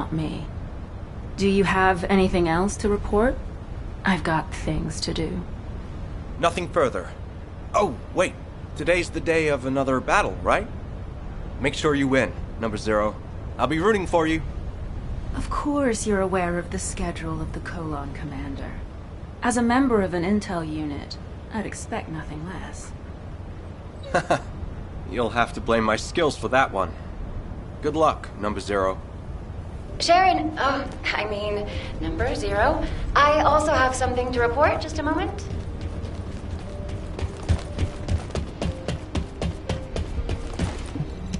not me. Do you have anything else to report? I've got things to do. Nothing further. Oh, wait. Today's the day of another battle, right? Make sure you win, Number Zero. I'll be rooting for you. Of course you're aware of the schedule of the Colon Commander. As a member of an intel unit, I'd expect nothing less. You'll have to blame my skills for that one. Good luck, Number Zero. Sharon, Number Zero. I also have something to report. Just a moment.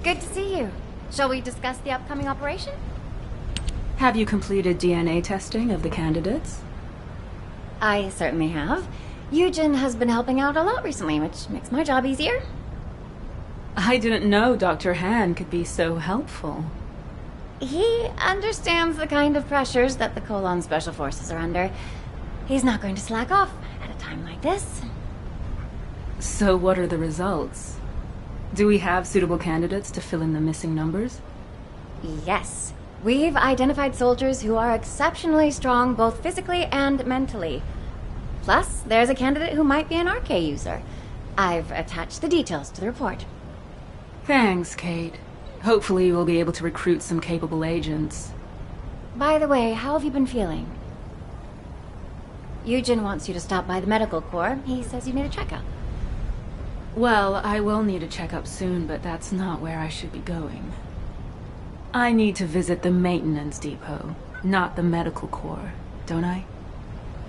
Good to see you. Shall we discuss the upcoming operation? Have you completed DNA testing of the candidates? I certainly have. Eugen has been helping out a lot recently, which makes my job easier. I didn't know Dr. Han could be so helpful. He understands the kind of pressures that the Colon Special Forces are under. He's not going to slack off at a time like this. So what are the results? Do we have suitable candidates to fill in the missing numbers? Yes. We've identified soldiers who are exceptionally strong both physically and mentally. Plus, there's a candidate who might be an RK user. I've attached the details to the report. Thanks, Kate. Hopefully we'll be able to recruit some capable agents. By the way, how have you been feeling? Eugen wants you to stop by the medical corps. He says you need a checkup. Well, I will need a checkup soon, but that's not where I should be going. I need to visit the maintenance depot, not the medical corps, don't I?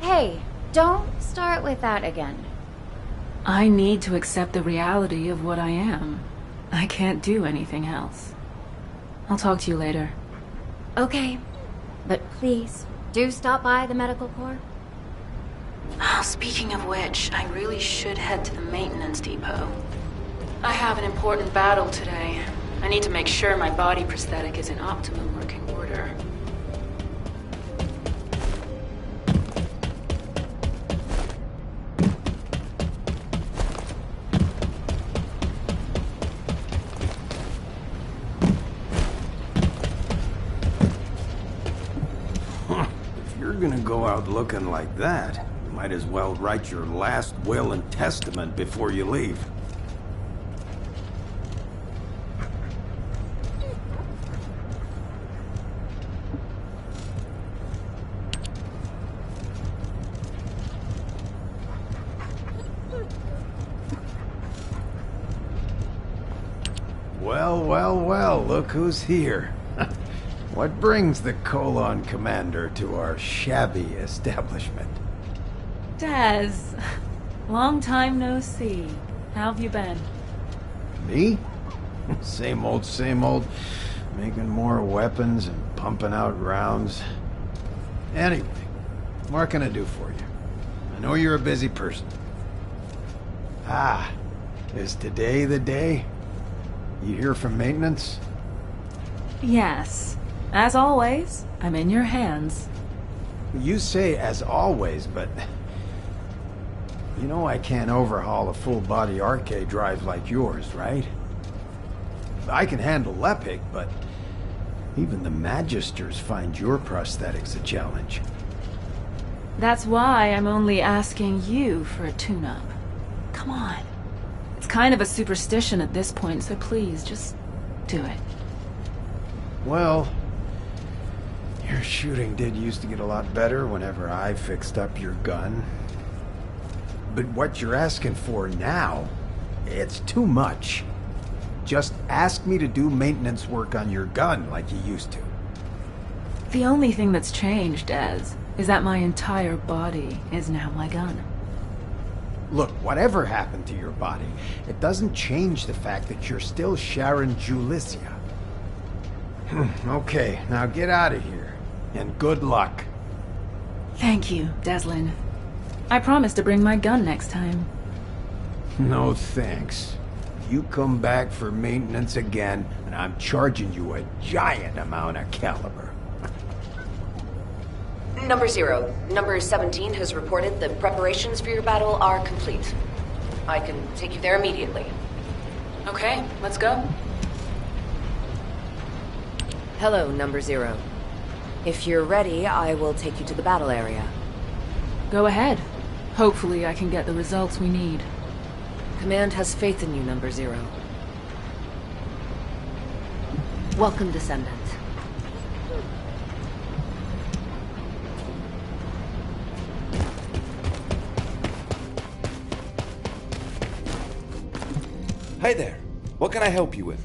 Hey, don't start with that again. I need to accept the reality of what I am. I can't do anything else. I'll talk to you later. Okay, but please, do stop by the medical corps. Oh, speaking of which, I really should head to the maintenance depot. I have an important battle today. I need to make sure my body prosthetic is in optimum working order. If you're gonna go out looking like that, you might as well write your last will and testament before you leave. Well, look who's here. What brings the Colon Commander to our shabby establishment? Des, long time no see. How have you been? Me? Same old, making more weapons and pumping out rounds. Anyway, what can I do for you? I know you're a busy person. Ah, is today the day? You hear from maintenance? Yes. As always, I'm in your hands. You say as always, but... You know I can't overhaul a full-body RK drive like yours, right? I can handle Lepic, but... even the Magisters find your prosthetics a challenge. That's why I'm only asking you for a tune-up. Come on. It's kind of a superstition at this point, so please, just do it. Well, your shooting did used to get a lot better whenever I fixed up your gun. But what you're asking for now, it's too much. Just ask me to do maintenance work on your gun like you used to. The only thing that's changed, Des, is that my entire body is now my gun. Look, whatever happened to your body, it doesn't change the fact that you're still Sharon Julicia. Okay, now get out of here. And good luck. Thank you, Deslin. I promise to bring my gun next time. No thanks. You come back for maintenance again, and I'm charging you a giant amount of caliber. Number Zero, Number 17 has reported that preparations for your battle are complete. I can take you there immediately. Okay, let's go. Hello, Number Zero. If you're ready, I will take you to the battle area. Go ahead. Hopefully I can get the results we need. Command has faith in you, Number 0. Welcome, Descendant. Hi there. What can I help you with?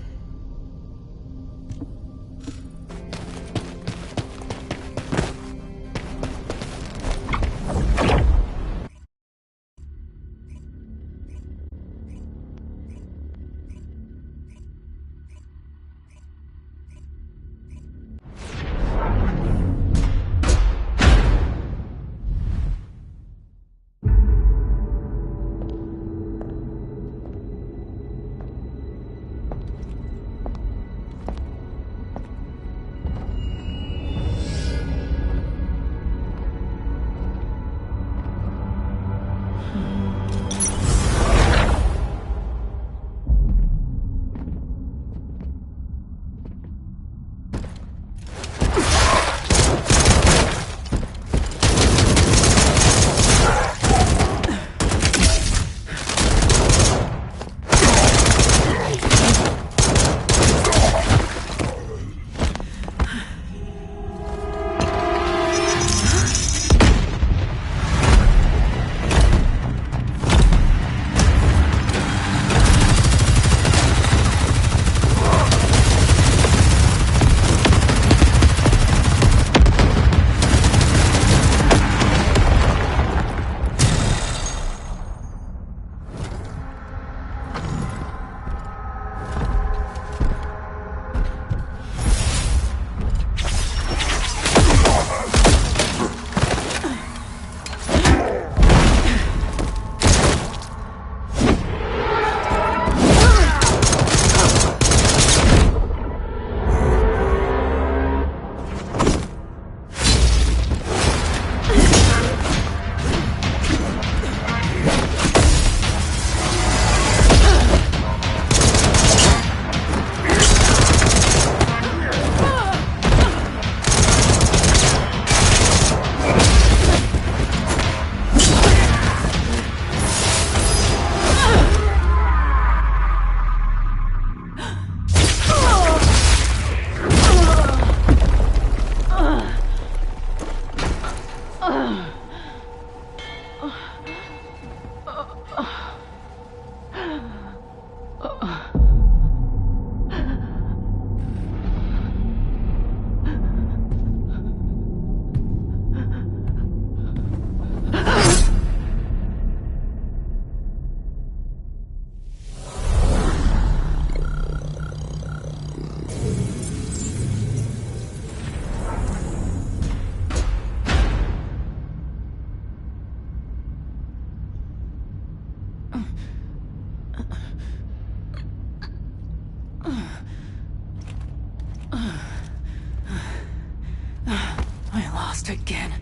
Again.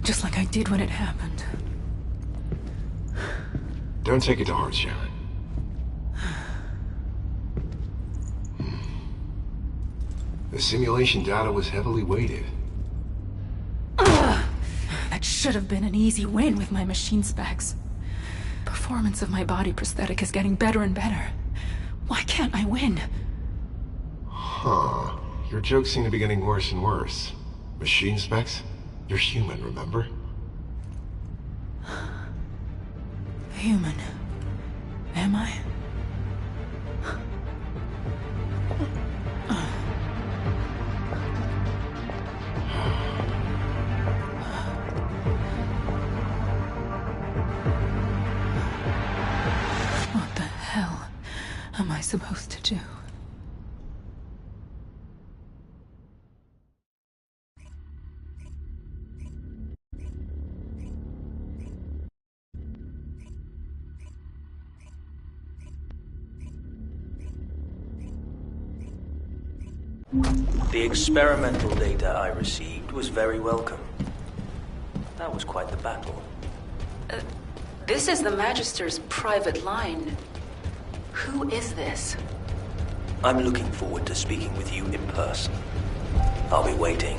Just like I did when it happened. Don't take it to heart, Shannon. The simulation data was heavily weighted. That should have been an easy win with my machine specs. Performance of my body prosthetic is getting better and better. Why can't I win? Huh. Your jokes seem to be getting worse and worse. Machine specs? You're human, remember? Human. Am I? What the hell am I supposed to do? The experimental data I received was very welcome. That was quite the battle. This is the Magister's private line. Who is this? I'm looking forward to speaking with you in person. I'll be waiting.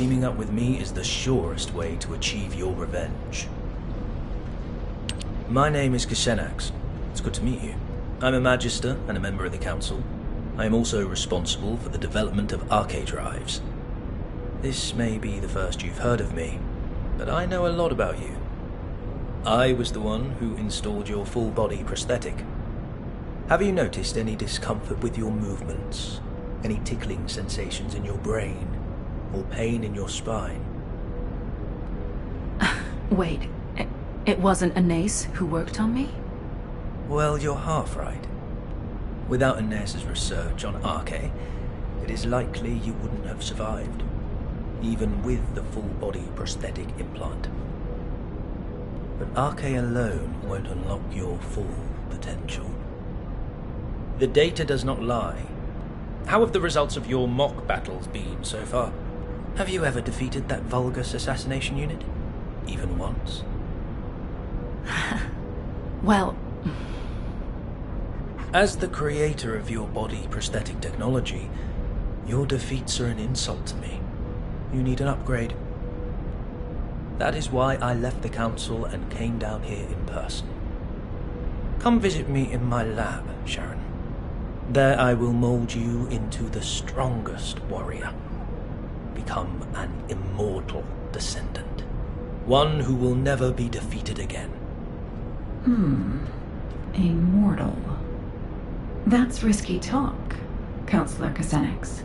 teaming up with me is the surest way to achieve your revenge. My name is Kusenax. It's good to meet you. I'm a Magister and a member of the Council. I am also responsible for the development of arcade drives. This may be the first you've heard of me, but I know a lot about you. I was the one who installed your full-body prosthetic. Have you noticed any discomfort with your movements? Any tickling sensations in your brain? Or pain in your spine? Wait, it wasn't Anais who worked on me? Well, you're half right. Without Anais' research on Arche, it is likely you wouldn't have survived, even with the full-body prosthetic implant. But Arche alone won't unlock your full potential. The data does not lie. How have the results of your mock battles been so far? Have you ever defeated that Vulgus assassination unit? Even once? Well... As the creator of your body prosthetic technology, your defeats are an insult to me. You need an upgrade. That is why I left the Council and came down here in person. Come visit me in my lab, Sharon. There I will mold you into the strongest warrior. Become an immortal descendant. One who will never be defeated again. Immortal. That's risky talk, Counselor Kusenax.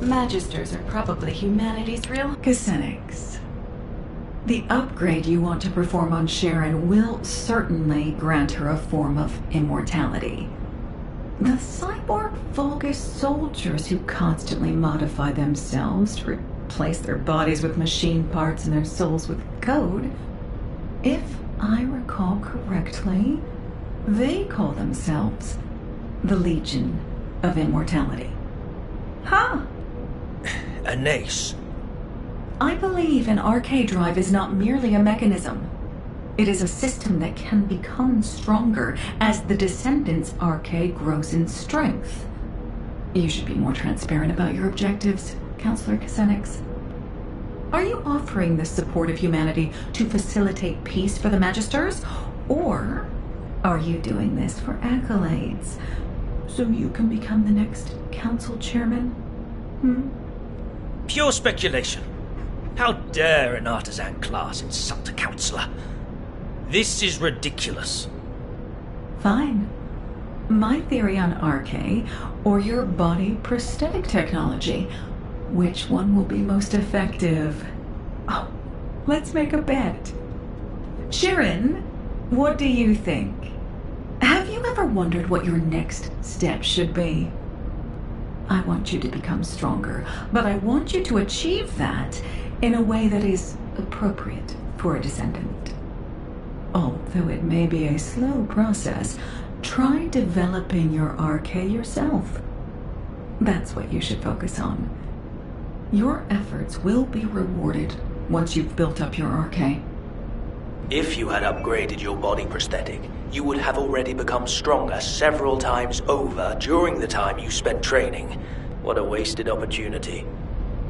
Magisters are probably humanity's real... Kusenax. The upgrade you want to perform on Sharon will certainly grant her a form of immortality. The cyborg Vulgus soldiers who constantly modify themselves to replace their bodies with machine parts and their souls with code, if I recall correctly, they call themselves the Legion of Immortality. Huh? Anais. I believe an arcade drive is not merely a mechanism. It is a system that can become stronger as the Descendants' arcade grows in strength. You should be more transparent about your objectives, Counselor Kusenax. Are you offering this support of humanity to facilitate peace for the Magisters? Or are you doing this for accolades, so you can become the next Council Chairman? Pure speculation. How dare an artisan class insult a councillor? This is ridiculous. Fine. My theory on Arche, or your body prosthetic technology. Which one will be most effective? Oh, let's make a bet. Sharon, what do you think? Have you ever wondered what your next step should be? I want you to become stronger, but I want you to achieve that in a way that is appropriate for a descendant. Although it may be a slow process, try developing your Arche yourself. That's what you should focus on. Your efforts will be rewarded once you've built up your Arche. If you had upgraded your body prosthetic, you would have already become stronger several times over during the time you spent training. What a wasted opportunity.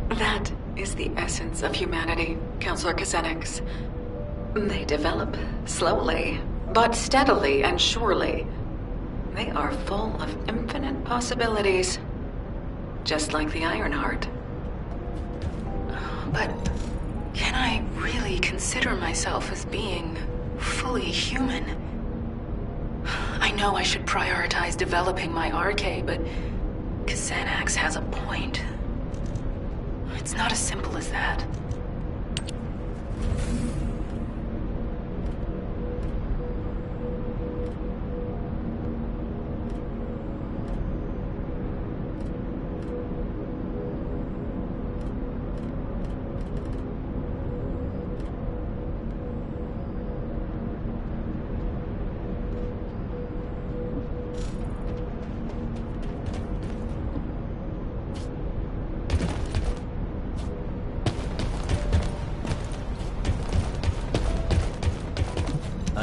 That is the essence of humanity, Counselor Kusenax. They develop slowly, but steadily and surely. They are full of infinite possibilities, just like the Ironheart. But can I really consider myself as being fully human? I know I should prioritize developing my Arche, but Kusenax has a point. It's not as simple as that.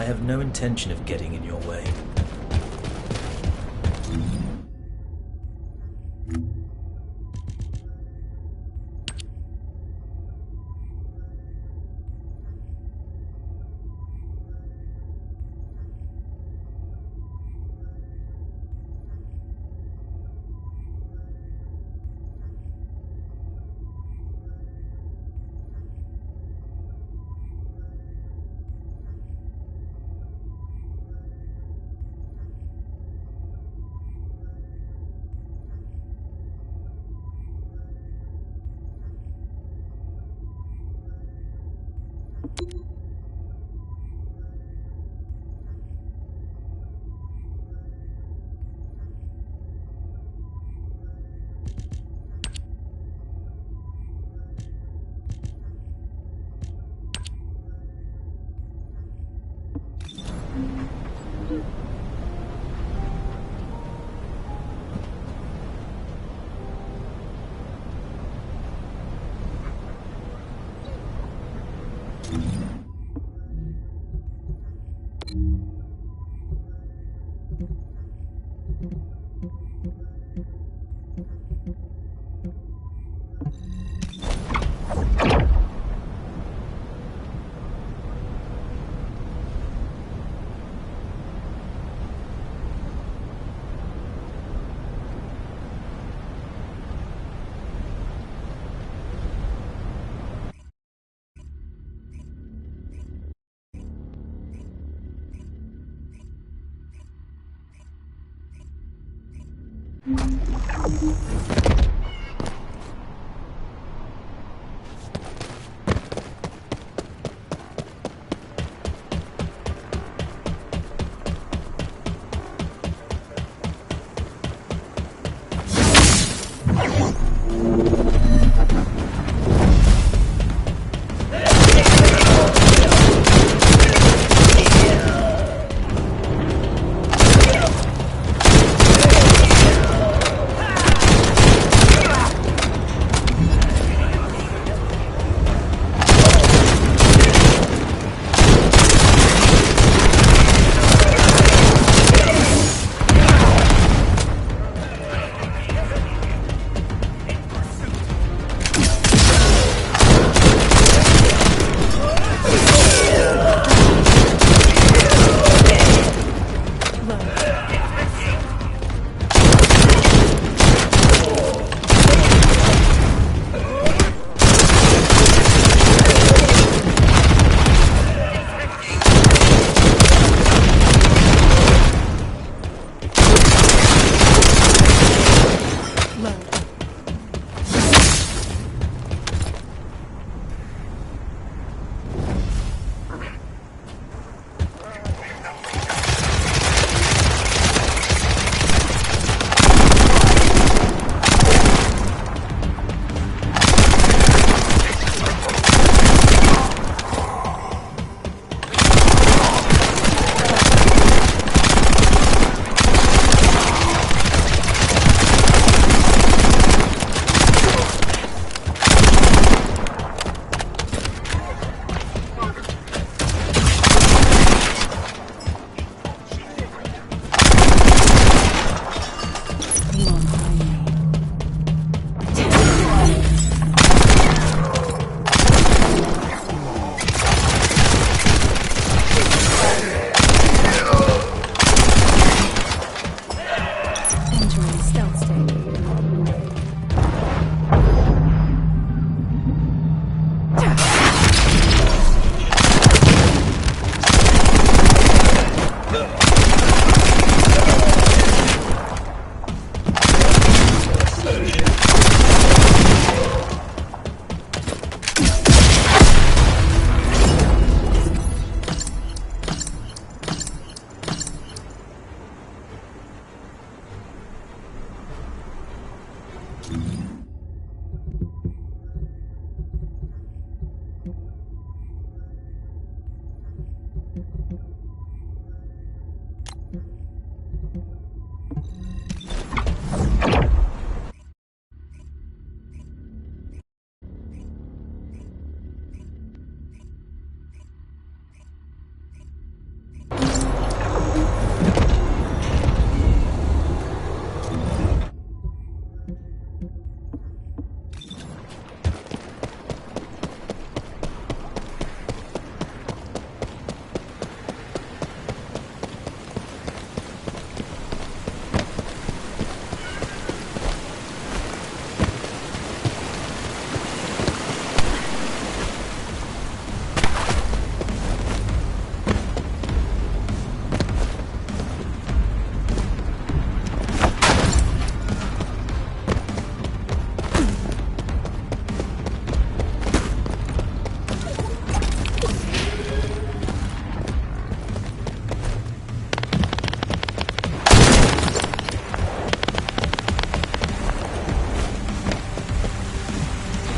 have no intention of getting in your way.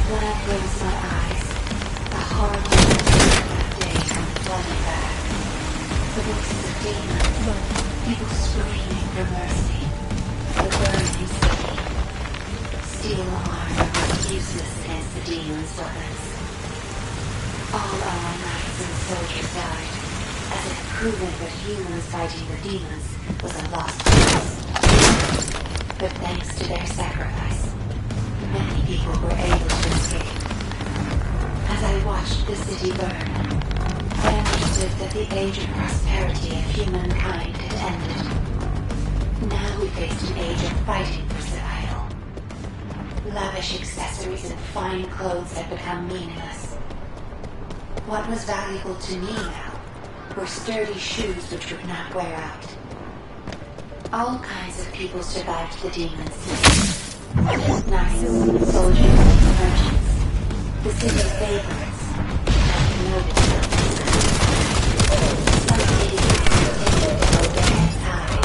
When I close my eyes, the horrible memories of that day come flooding back. The voices of demons, people screaming for mercy, the burning city. Steel armor was useless against the demons' weapons. All our knights and soldiers died, as if proving that humans fighting the demons was a lost cause. But thanks to their sacrifice, many people were able to escape. As I watched the city burn, I understood that the age of prosperity of humankind had ended. Now we faced an age of fighting for survival. Lavish accessories and fine clothes had become meaningless. What was valuable to me now were sturdy shoes which would not wear out. All kinds of people survived the demons. Knights, soldiers, merchants, the city's favorites, and promoted some idiots continued to obey its eye,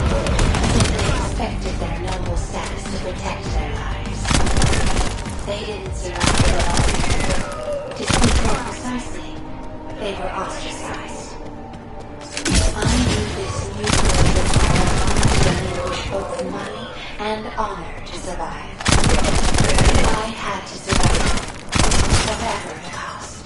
as if they expected their noble status to protect their lives. They didn't survive at all. To speak more precisely, they were ostracized. I knew this new world required one journey which both money and honor to survive. I had to survive, whatever the cost.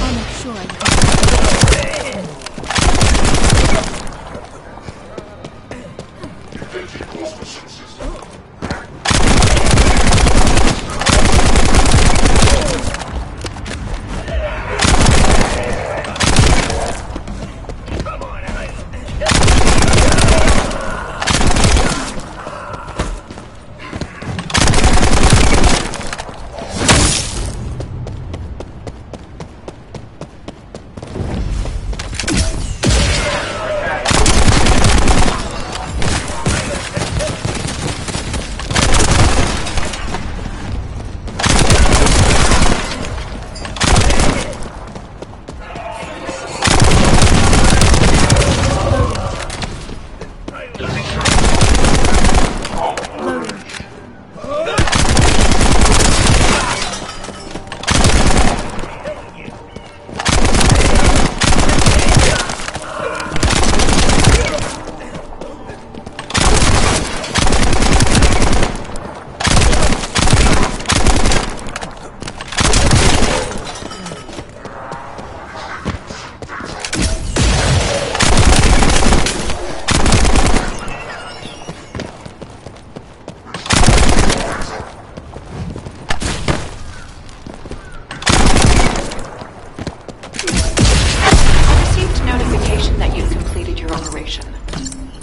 I'll make sure I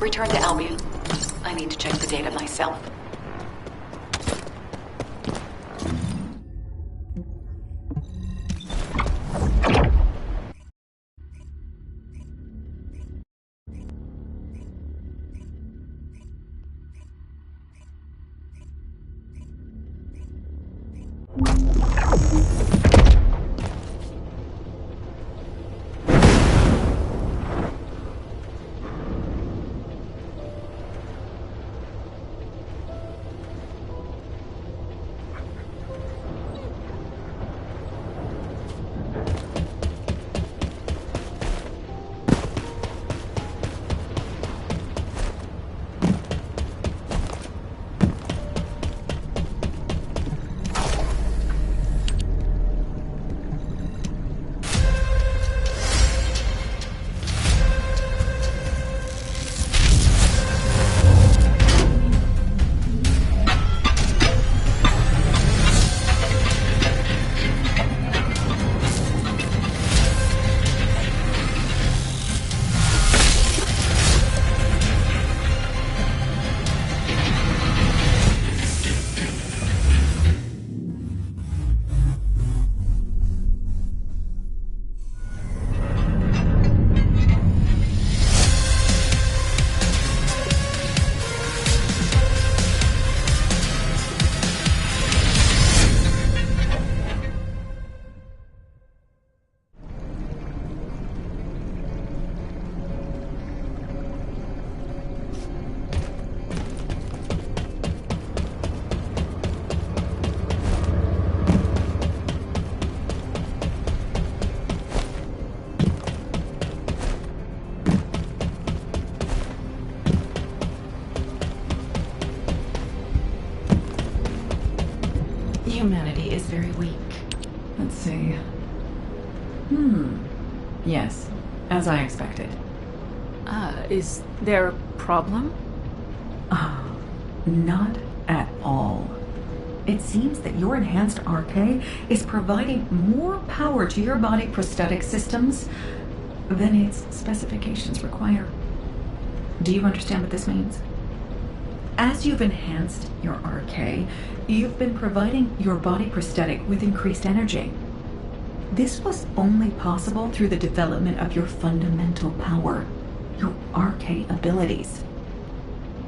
Return to Albion. I need to check the data myself. Humanity is very weak. Let's see. Yes, as I expected. Is there a problem? Not at all. It seems that your enhanced RK is providing more power to your body prosthetic systems than its specifications require. Do you understand what this means? As you've enhanced your RK, you've been providing your body prosthetic with increased energy. This was only possible through the development of your fundamental power, your RK abilities.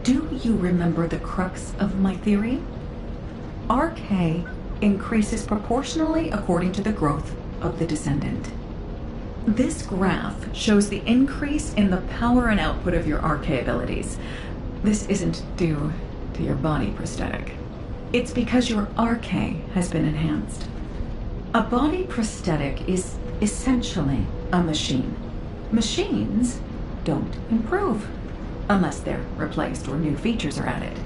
Do you remember the crux of my theory? RK increases proportionally according to the growth of the descendant. This graph shows the increase in the power and output of your RK abilities. This isn't due to your body prosthetic. It's because your RK has been enhanced. A body prosthetic is essentially a machine. Machines don't improve unless they're replaced or new features are added.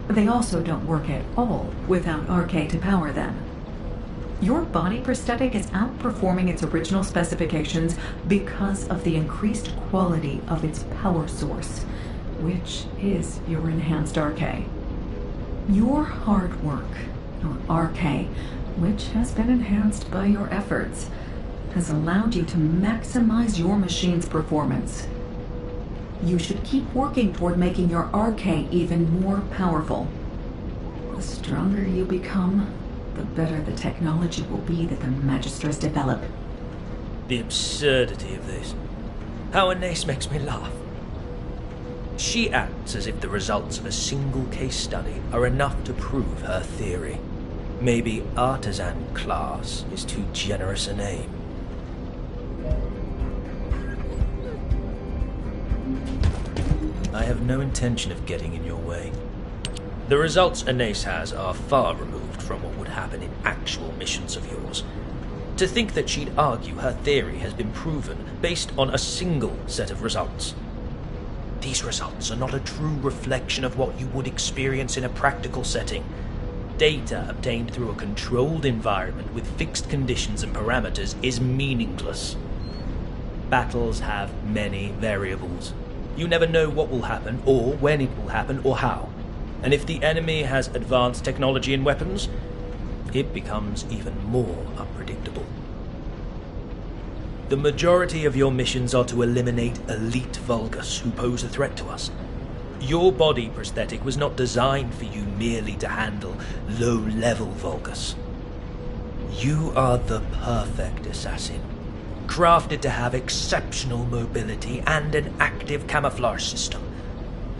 They also don't work at all without RK to power them. Your body prosthetic is outperforming its original specifications because of the increased quality of its power source, which is your enhanced RK. Your hard work, your RK, which has been enhanced by your efforts, has allowed you to maximize your machine's performance. You should keep working toward making your RK even more powerful. The stronger you become, the better the technology will be that the Magisters develop. The absurdity of this. How Anais makes me laugh. She acts as if the results of a single case study are enough to prove her theory. Maybe artisan class is too generous a name. I have no intention of getting in your way. The results Anais has are far removed from what would happen in actual missions of yours. To think that she'd argue her theory has been proven based on a single set of results. These results are not a true reflection of what you would experience in a practical setting. Data obtained through a controlled environment with fixed conditions and parameters is meaningless. Battles have many variables. You never know what will happen, or when it will happen, or how. And if the enemy has advanced technology and weapons, it becomes even more unpredictable. The majority of your missions are to eliminate elite Vulgus who pose a threat to us. Your body prosthetic was not designed for you merely to handle low-level Vulgus. You are the perfect assassin, crafted to have exceptional mobility and an active camouflage system.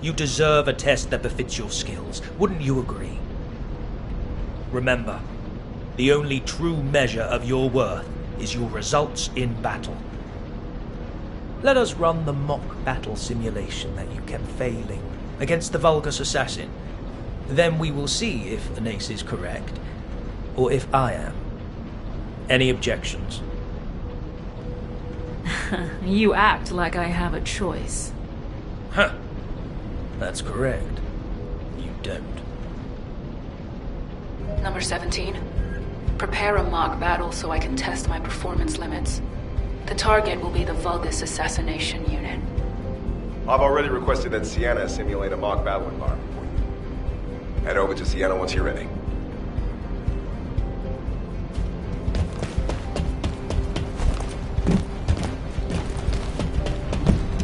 You deserve a test that befits your skills, wouldn't you agree? Remember, the only true measure of your worth is your results in battle. Let us run the mock battle simulation that you kept failing against the Vulgus assassin. Then we will see if Anais is correct, or if I am. Any objections? You act like I have a choice. Huh. That's correct. You don't. Number 17. Prepare a mock battle so I can test my performance limits. The target will be the Vulgus assassination unit. I've already requested that Sienna simulate a mock battle environment for you. Head over to Sienna once you're ready.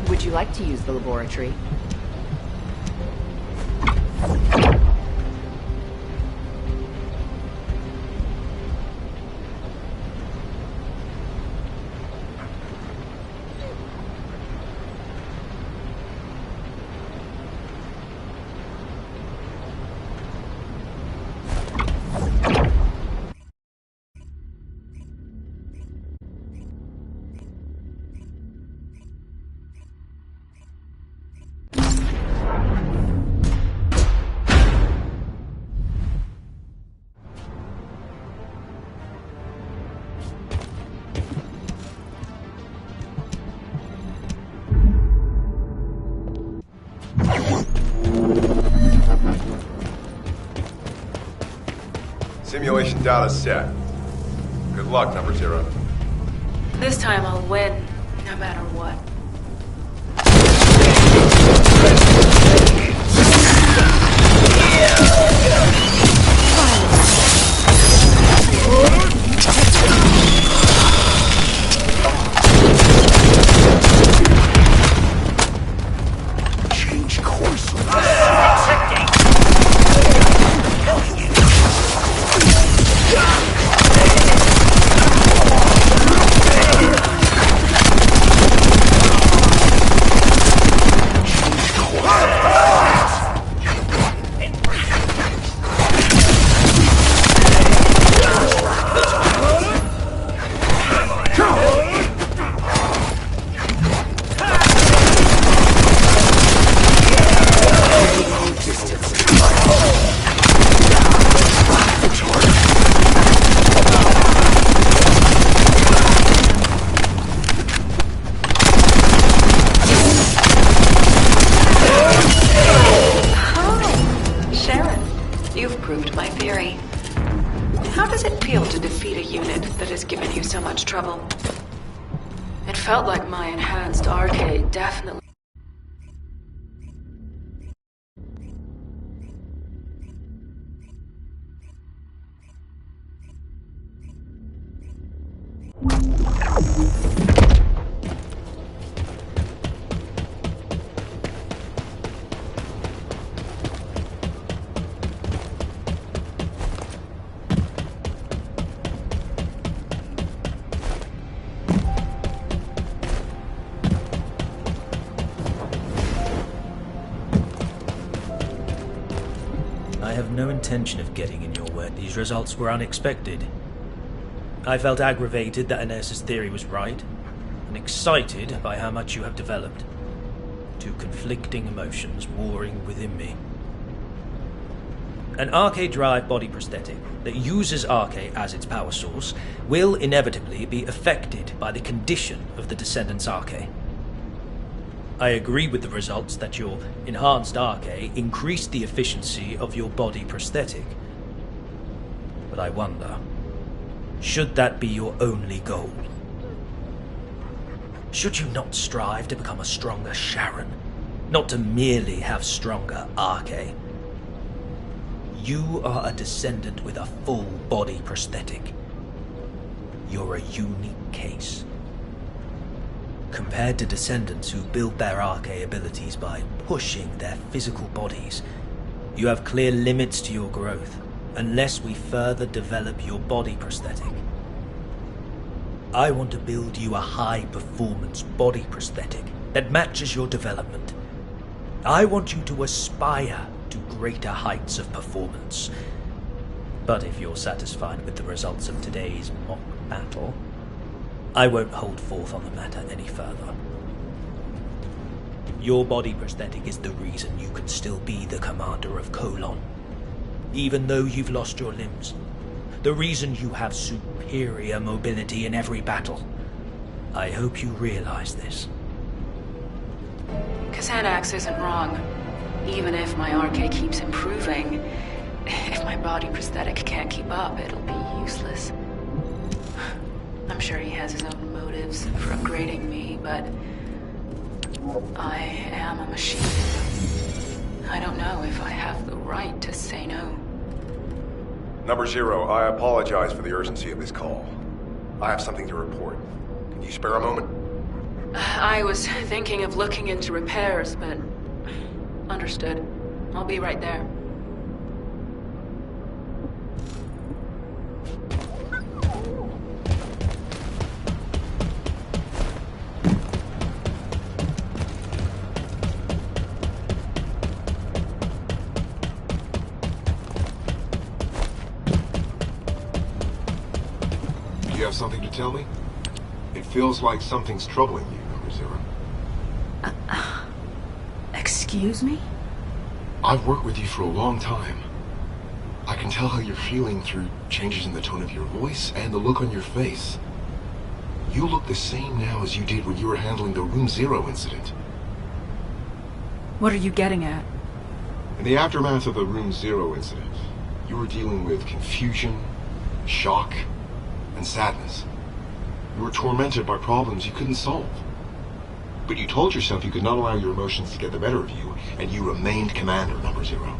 Would you like to use the laboratory? Simulation data's set. Good luck, number 0. This time I'll win, no matter what. Change course. You've proved my theory. How does it feel to defeat a unit that has given you so much trouble? It felt like my enhanced arcade definitely... I have no intention of getting in your way. These results were unexpected. I felt aggravated that Iner's theory was right, and excited by how much you have developed. Two conflicting emotions warring within me. An arcade drive body prosthetic that uses arcade as its power source will inevitably be affected by the condition of the descendants arcade. I agree with the results that your enhanced arcade increased the efficiency of your body prosthetic. But I wonder, should that be your only goal? Should you not strive to become a stronger Sharon, not to merely have stronger arcade? You are a descendant with a full body prosthetic. You're a unique case. Compared to descendants who build their arcade abilities by pushing their physical bodies, you have clear limits to your growth, unless we further develop your body prosthetic. I want to build you a high-performance body prosthetic that matches your development. I want you to aspire to greater heights of performance. But if you're satisfied with the results of today's mock battle, I won't hold forth on the matter any further. Your body prosthetic is the reason you can still be the commander of Colon, even though you've lost your limbs. The reason you have superior mobility in every battle. I hope you realize this. Xanax isn't wrong. Even if my arcade keeps improving, if my body prosthetic can't keep up, it'll be useless. I'm sure he has his own motives for upgrading me, but I am a machine. I don't know if I have the right to say no. Number 0, I apologize for the urgency of this call. I have something to report. Can you spare a moment? I was thinking of looking into repairs, but... Understood. I'll be right there. Do you have something to tell me? It feels like something's troubling you, number 0. Excuse me? I've worked with you for a long time. I can tell how you're feeling through changes in the tone of your voice and the look on your face. You look the same now as you did when you were handling the Room 0 incident. What are you getting at? In the aftermath of the Room 0 incident, You were dealing with confusion, shock, and sadness. You were tormented by problems you couldn't solve. But you told yourself you could not allow your emotions to get the better of you, and you remained Commander Number Zero.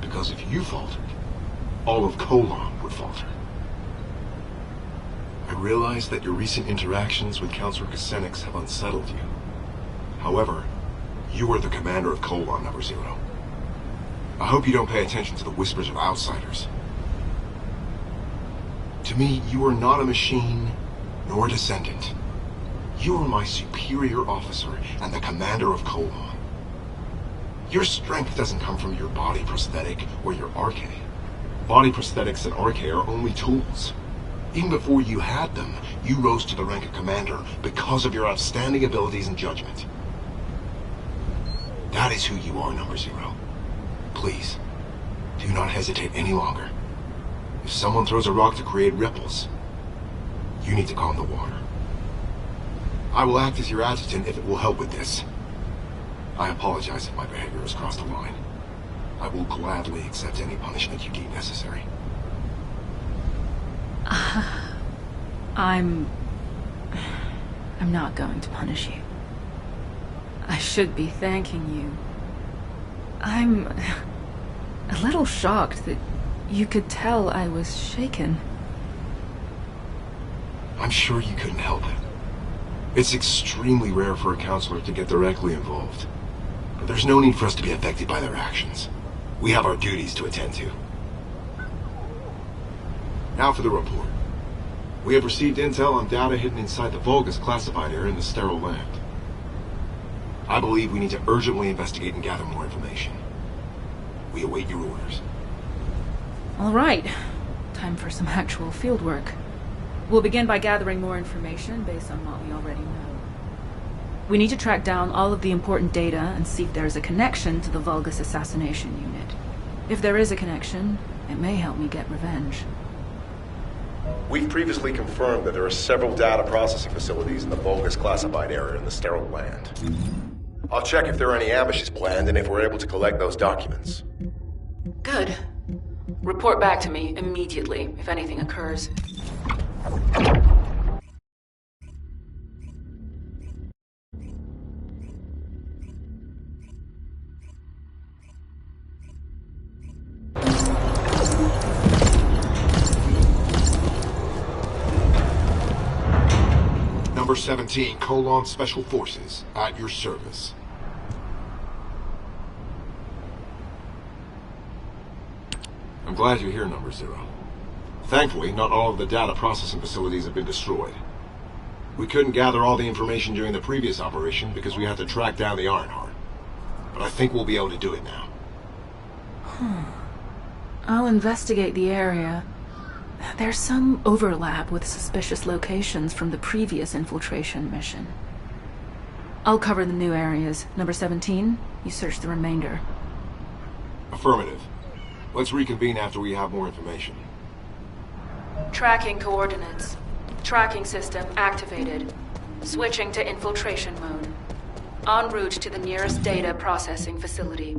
Because if you faltered, all of Colon would falter. I realize that your recent interactions with Counselor Kusenix have unsettled you. However, you are the commander of Colon Number Zero. I hope you don't pay attention to the whispers of outsiders. To me, you are not a machine, nor a descendant. You are my superior officer and the commander of Colon. Your strength doesn't come from your body prosthetic or your RK. Body prosthetics and RK are only tools. Even before you had them, you rose to the rank of commander because of your outstanding abilities and judgment. That is who you are, Number Zero. Please, do not hesitate any longer. If someone throws a rock to create ripples, you need to calm the water. I will act as your adjutant if it will help with this. I apologize if my behavior has crossed the line. I will gladly accept any punishment you deem necessary. I'm not going to punish you. I should be thanking you. I'm a little shocked that you could tell I was shaken. I'm sure you couldn't help it. It's extremely rare for a counselor to get directly involved. But there's no need for us to be affected by their actions. We have our duties to attend to. Now for the report. We have received intel on data hidden inside the Vulgus classified area in the sterile land. I believe we need to urgently investigate and gather more information. We await your orders. All right. Time for some actual field work. We'll begin by gathering more information based on what we already know. We need to track down all of the important data and see if there is a connection to the Vulgus assassination unit. If there is a connection, it may help me get revenge. We've previously confirmed that there are several data processing facilities in the Vulgus classified area in the sterile land. I'll check if there are any ambushes planned and if we're able to collect those documents. Good. Report back to me immediately if anything occurs. Number 17, Colon Special Forces, at your service. I'm glad you're here, Number Zero. Thankfully, not all of the data processing facilities have been destroyed. We couldn't gather all the information during the previous operation because we had to track down the Ironheart. But I think we'll be able to do it now. I'll investigate the area. There's some overlap with suspicious locations from the previous infiltration mission. I'll cover the new areas. Number 17, you search the remainder. Affirmative. Let's reconvene after we have more information. Tracking coordinates. Tracking system activated. Switching to infiltration mode. En route to the nearest data processing facility.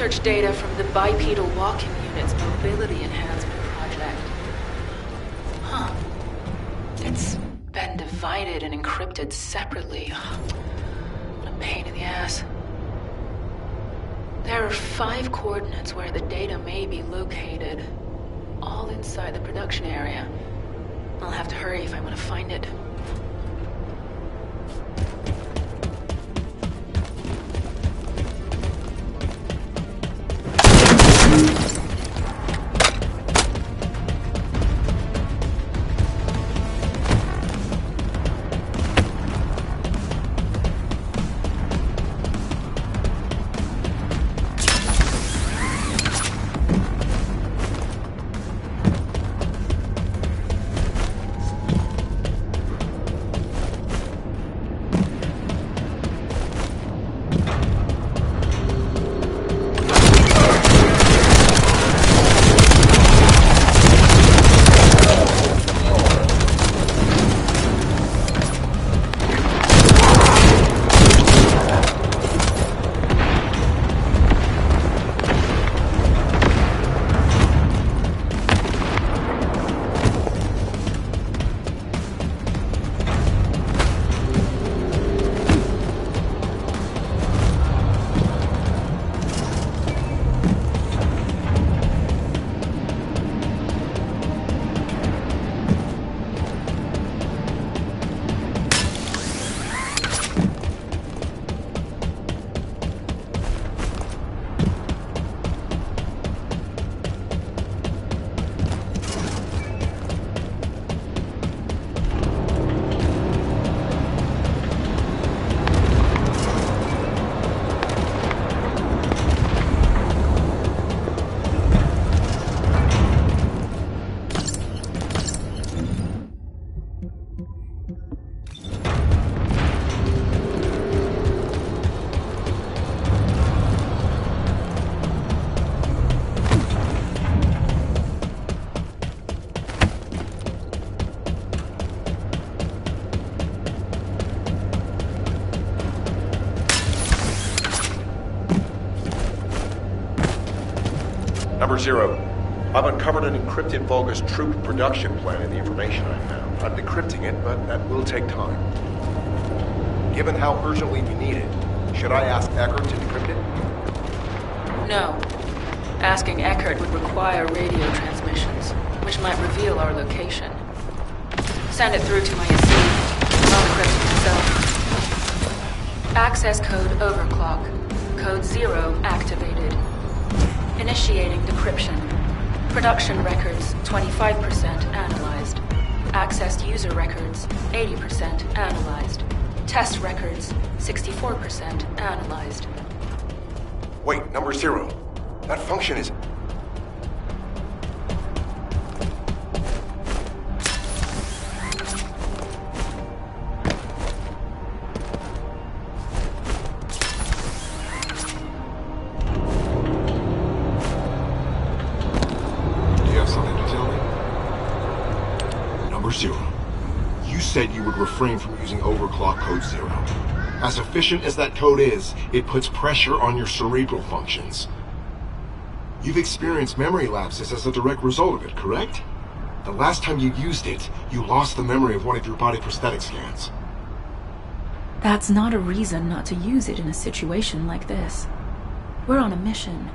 research data from the bipedal walking unit's mobility enhancement project. Huh. It's been divided and encrypted separately. What a pain in the ass. There are 5 coordinates where the data may be located, all inside the production area. I'll have to hurry if I want to find it. Number 0, I've uncovered an encrypted Vulgus troop production plan in the information I found. I'm decrypting it, but that will take time. Given how urgently we need it, should I ask Eckert to decrypt it? No. Asking Eckert would require radio transmissions, which might reveal our location. Send it through to my SC. I'll decrypt it myself. Access code overclock. Code 0 activated. Initiating decryption. Production records 25% analyzed. Accessed user records 80% analyzed. Test records 64% analyzed. Wait, number 0. That function is... You said you would refrain from using overclock code 0. As efficient as that code is, it puts pressure on your cerebral functions. You've experienced memory lapses as a direct result of it, correct? The last time you used it, you lost the memory of one of your body prosthetic scans. That's not a reason not to use it in a situation like this. We're on a mission.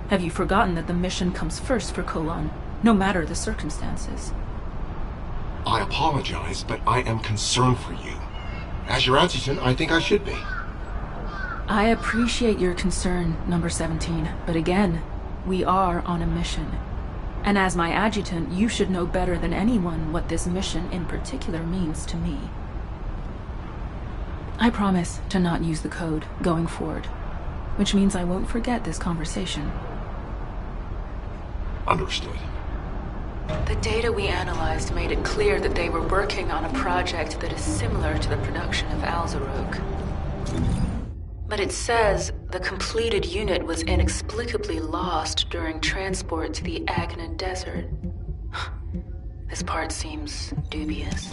Have you forgotten that the mission comes first for Colon, no matter the circumstances? I apologize, but I am concerned for you. As your adjutant, I think I should be. I appreciate your concern, number 17, but again, we are on a mission. And as my adjutant, you should know better than anyone what this mission in particular means to me. I promise to not use the code going forward, which means I won't forget this conversation. Understood. The data we analyzed made it clear that they were working on a project that is similar to the production of Alzarok. But it says the completed unit was inexplicably lost during transport to the Agna Desert. This part seems dubious.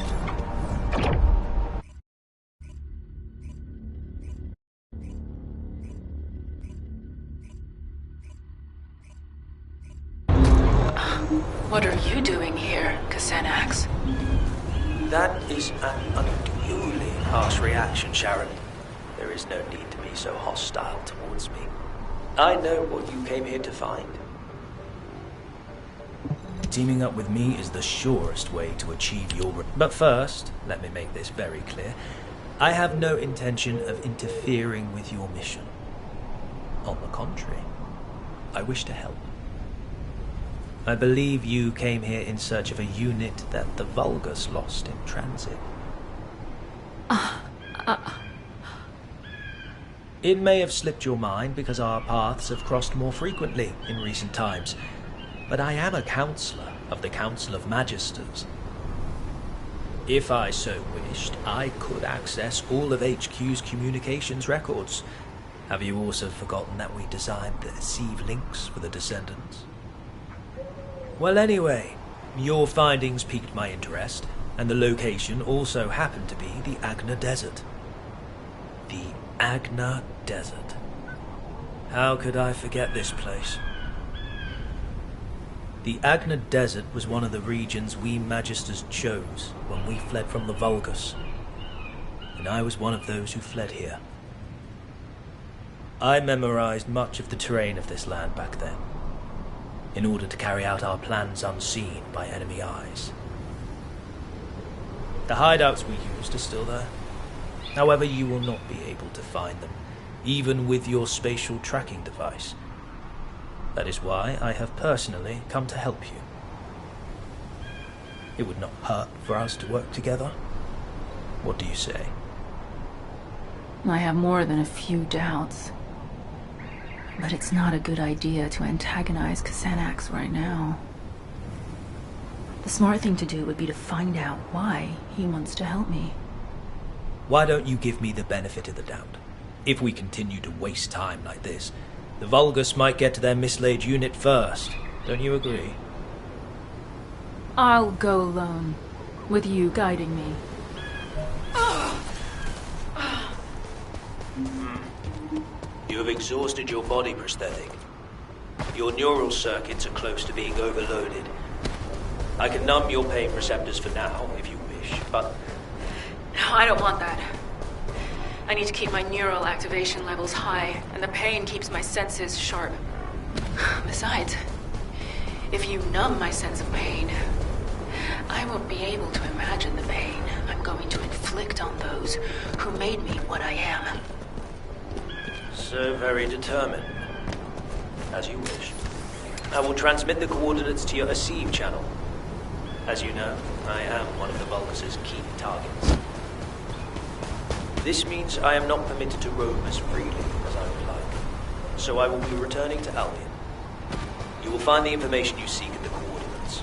That is an unduly harsh reaction, Sharon. There is no need to be so hostile towards me. I know what you came here to find. Teaming up with me is the surest way to achieve your... But first, let me make this very clear. I have no intention of interfering with your mission. On the contrary, I wish to help. I believe you came here in search of a unit that the Vulgus lost in transit. It may have slipped your mind because our paths have crossed more frequently in recent times, but I am a counselor of the Council of Magisters. If I so wished, I could access all of HQ's communications records. Have you also forgotten that we designed the Sieve links for the descendants? Well, anyway, your findings piqued my interest, and the location also happened to be the Agna Desert. The Agna Desert. How could I forget this place? The Agna Desert was one of the regions we Magisters chose when we fled from the Vulgus, and I was one of those who fled here. I memorized much of the terrain of this land back then, in order to carry out our plans unseen by enemy eyes. The hideouts we used are still there. However, you will not be able to find them, even with your spatial tracking device. That is why I have personally come to help you. It would not hurt for us to work together. What do you say? I have more than a few doubts. But it's not a good idea to antagonize Kasanax right now. The smart thing to do would be to find out why he wants to help me. Why don't you give me the benefit of the doubt? If we continue to waste time like this, the Vulgus might get to their mislaid unit first. Don't you agree? I'll go alone, with you guiding me. You have exhausted your body prosthetic. Your neural circuits are close to being overloaded. I can numb your pain receptors for now, if you wish, but... No, I don't want that. I need to keep my neural activation levels high, and the pain keeps my senses sharp. Besides, if you numb my sense of pain, I won't be able to imagine the pain I'm going to inflict on those who made me what I am. So very determined. As you wish. I will transmit the coordinates to your Asive channel. As you know, I am one of the Vulgus' key targets. This means I am not permitted to roam as freely as I would like. So I will be returning to Albion. You will find the information you seek in the coordinates.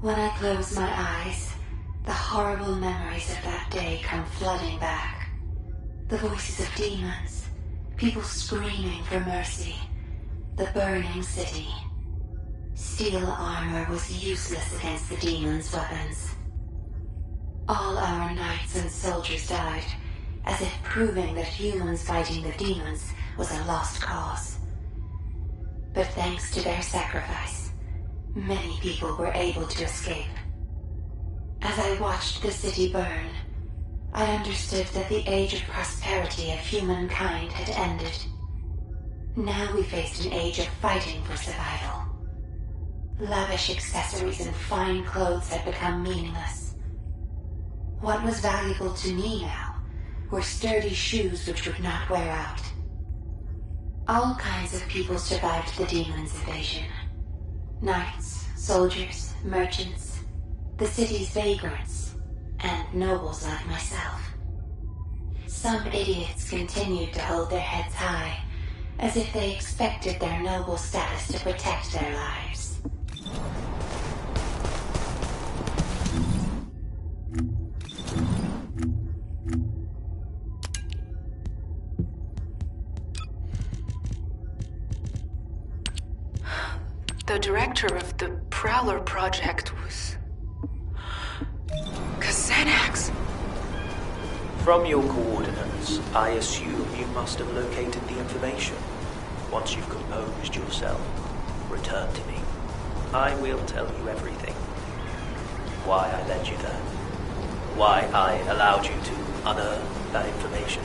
When I close my eyes, the horrible memories of that day come flooding back. The voices of demons, people screaming for mercy, the burning city. Steel armor was useless against the demons' weapons. All our knights and soldiers died, as if proving that humans fighting the demons was a lost cause. But thanks to their sacrifice, many people were able to escape. As I watched the city burn, I understood that the age of prosperity of humankind had ended. Now we faced an age of fighting for survival. Lavish accessories and fine clothes had become meaningless. What was valuable to me now were sturdy shoes which would not wear out. All kinds of people survived the demons' invasion. Knights, soldiers, merchants, the city's vagrants, and nobles like myself. Some idiots continued to hold their heads high, as if they expected their noble status to protect their lives. The director of the Prowler project was... Xanax. From your coordinates, I assume you must have located the information. Once you've composed yourself, return to me. I will tell you everything. Why I led you there. Why I allowed you to unearth that information.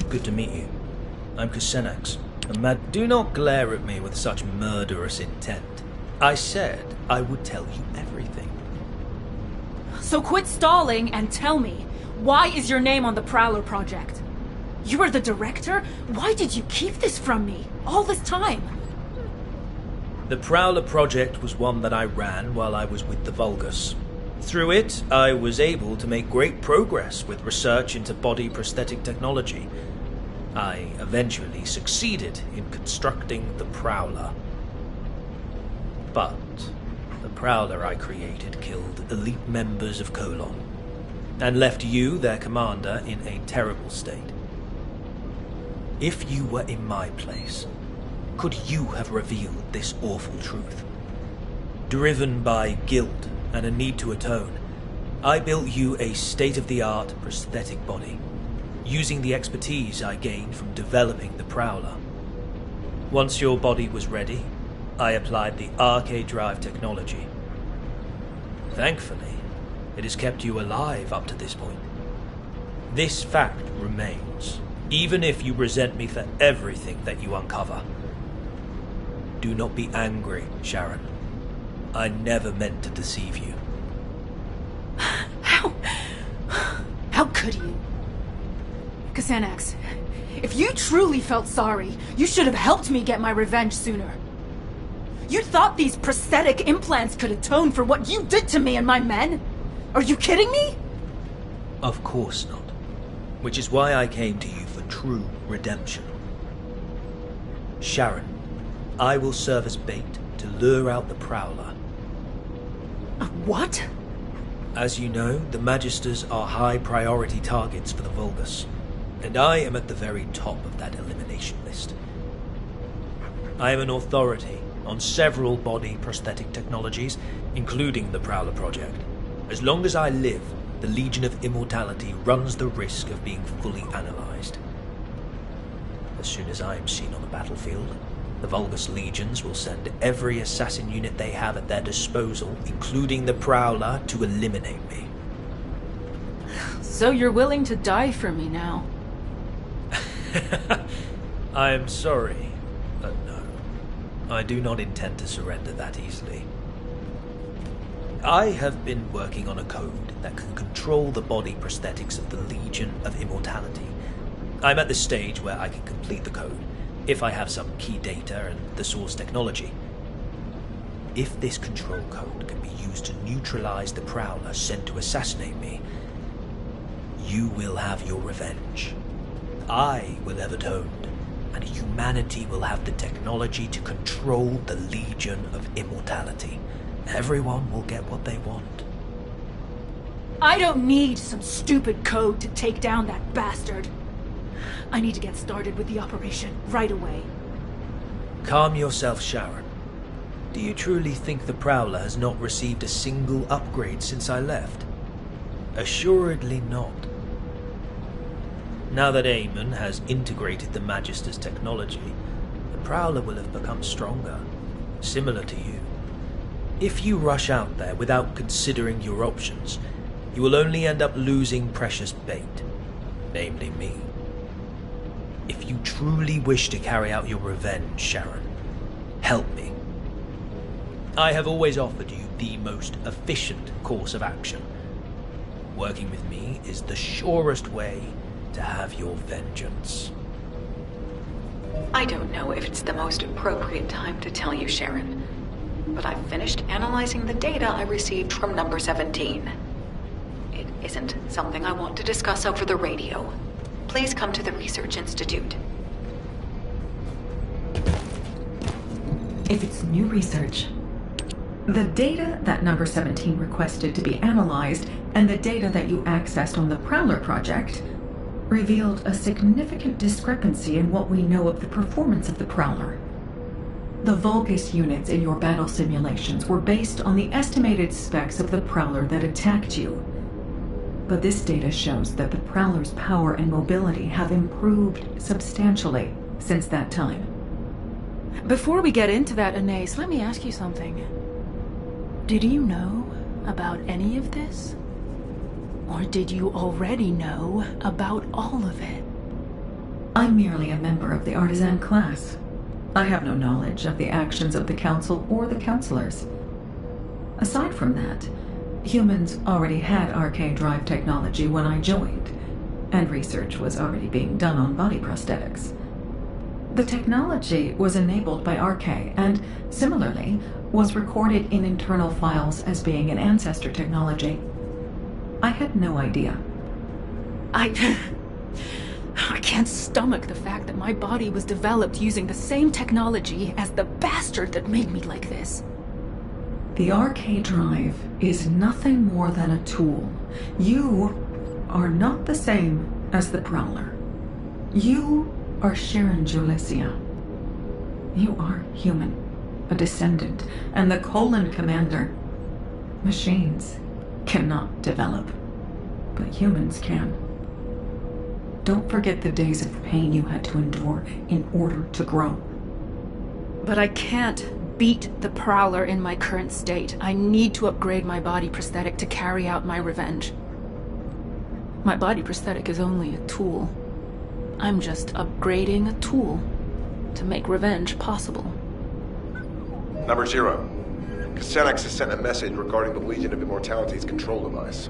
Good to meet you. I'm Xanax. Do not glare at me with such murderous intent. I said I would tell you everything. So quit stalling and tell me, why is your name on the Prowler project? You are the director? Why did you keep this from me all this time? The Prowler project was one that I ran while I was with the Vulgus. Through it, I was able to make great progress with research into body prosthetic technology. I eventually succeeded in constructing the Prowler. But the Prowler I created killed elite members of Colon, and left you, their commander, in a terrible state. If you were in my place, could you have revealed this awful truth? Driven by guilt and a need to atone, I built you a state-of-the-art prosthetic body, using the expertise I gained from developing the Prowler. Once your body was ready, I applied the RK drive technology. Thankfully, it has kept you alive up to this point. This fact remains, even if you resent me for everything that you uncover. Do not be angry, Sharon. I never meant to deceive you. How could you? Xanax, if you truly felt sorry, you should have helped me get my revenge sooner. You thought these prosthetic implants could atone for what you did to me and my men? Are you kidding me? Of course not. Which is why I came to you for true redemption. Sharon, I will serve as bait to lure out the Prowler. What? As you know, the Magisters are high priority targets for the Vulgus, and I am at the very top of that elimination list. I am an authority on several body prosthetic technologies, including the Prowler project. As long as I live, the Legion of Immortality runs the risk of being fully analyzed. As soon as I am seen on the battlefield, the Vulgus Legions will send every assassin unit they have at their disposal, including the Prowler, to eliminate me. So you're willing to die for me now? I am sorry, but no. I do not intend to surrender that easily. I have been working on a code that can control the body prosthetics of the Legion of Immortality. I'm at the stage where I can complete the code, if I have some key data and the source technology. If this control code can be used to neutralize the Prowler sent to assassinate me, you will have your revenge. I will have atoned, and humanity will have the technology to control the Legion of Immortality. Everyone will get what they want. I don't need some stupid code to take down that bastard. I need to get started with the operation right away. Calm yourself, Sharon. Do you truly think the Prowler has not received a single upgrade since I left? Assuredly not. Now that Eamon has integrated the Magister's technology, the Prowler will have become stronger, similar to you. If you rush out there without considering your options, you will only end up losing precious bait, namely me. If you truly wish to carry out your revenge, Sharon, help me. I have always offered you the most efficient course of action. Working with me is the surest way to have your vengeance. I don't know if it's the most appropriate time to tell you, Sharon, but I've finished analyzing the data I received from number 17. It isn't something I want to discuss over the radio. Please come to the Research Institute. If it's new research, the data that number 17 requested to be analyzed and the data that you accessed on the Prowler project revealed a significant discrepancy in what we know of the performance of the Prowler. The Vulgus units in your battle simulations were based on the estimated specs of the Prowler that attacked you. But this data shows that the Prowler's power and mobility have improved substantially since that time. Before we get into that, Anais, let me ask you something. Did you know about any of this? Or did you already know about all of it? I'm merely a member of the artisan class. I have no knowledge of the actions of the Council or the Counselors. Aside from that, humans already had RK drive technology when I joined, and research was already being done on body prosthetics. The technology was enabled by RK, and similarly, was recorded in internal files as being an ancestor technology. I had no idea. I can't stomach the fact that my body was developed using the same technology as the bastard that made me like this. The RK drive is nothing more than a tool. You are not the same as the Prowler. You are Sharon Julicia. You are human, a descendant, and the Colon Commander. Machines cannot develop, but humans can. Don't forget the days of pain you had to endure in order to grow. But I can't beat the Prowler in my current state. I need to upgrade my body prosthetic to carry out my revenge. My body prosthetic is only a tool. I'm just upgrading a tool to make revenge possible. Number 0. Xanax has sent a message regarding the Legion of Immortality's control device.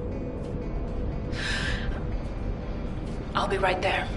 I'll be right there.